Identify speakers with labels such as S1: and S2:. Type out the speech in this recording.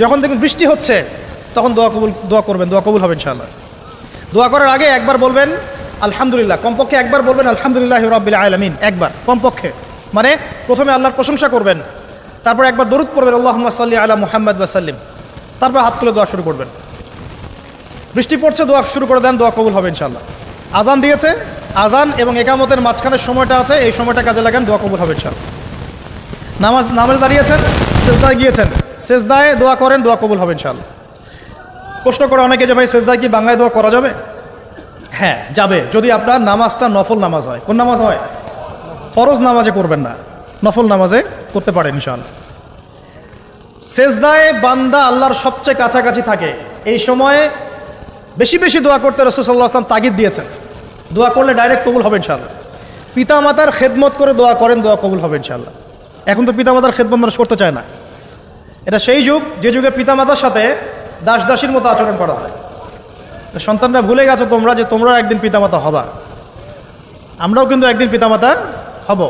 S1: যখন দেখবেন বৃষ্টি হচ্ছে তখন দোয়া করবেন, দোয়া কবুল হবে ইনশাআল্লাহ। দোয়া করার আগে একবার বলবেন আলহামদুলিল্লাহ, কমপক্ষে একবার বলবেন আলহামদুলিল্লাহ রাব্বিল আলামিন, একবার কমপক্ষে। মানে প্রথমে আল্লাহর প্রশংসা করবেন, তারপর একবার দরুদ পড়বেন আল্লাহুম্মা সাল্লি আলা মুহাম্মাদ ওয়া সাল্লিম, তারপর হাত তুলে দোয়া শুরু করবেন। বৃষ্টি পড়ছে, দোয়া শুরু করে দেন, দোয়া কবুল হবে ইনশাআল্লাহ। আজান দিয়েছে, আজান এবং একামতের মাঝখানের সময়টা আছে, এই সময়টা কাজে লাগান, দোয়া কবুল হবে ইনশাআল্লাহ। নামাজ দাঁড়িয়েছেন, সেজদায় গিয়েছেন, সেজদায় দোয়া করেন, দোয়া কবুল হবে ইনশাআল্লাহ। প্রশ্ন করে অনেকে যে ভাই সেজদায় কি বাংলায় দোয়া করা যাবে? হ্যাঁ যাবে, যদি আপনার নামাজটা নফল নামাজ হয়। কোন নামাজ হয়? ফরজ নামাজে করবেন না, নফল নামাজে করতে পারেন ইনশাআল্লাহ। সেজদায় বান্দা আল্লাহর সবচেয়ে কাছাকাছি থাকে, এই সময়ে বেশি বেশি দোয়া করতে রাসূল সাল্লাল্লাহু আলাইহি ওয়াসাল্লাম তাগিদ দিয়েছেন। দোয়া করলে ডাইরেক্ট কবুল হবে ইনশাআল্লাহ। পিতামাতার খেদমত করে দোয়া করেন, দোয়া কবুল হবে ইনশাআল্লাহ। এখন তো পিতামাতার খেদমত মানুষ করতে চায় না। এটা সেই যুগ যে যুগে পিতামাতার সাথে দাস দাসীর মতো আচরণ করা হয়। সন্তানরা ভুলে গেছো তোমরা যে তোমরা একদিন পিতামাতা হবা। আমরাও কিন্তু একদিন পিতামাতা হব।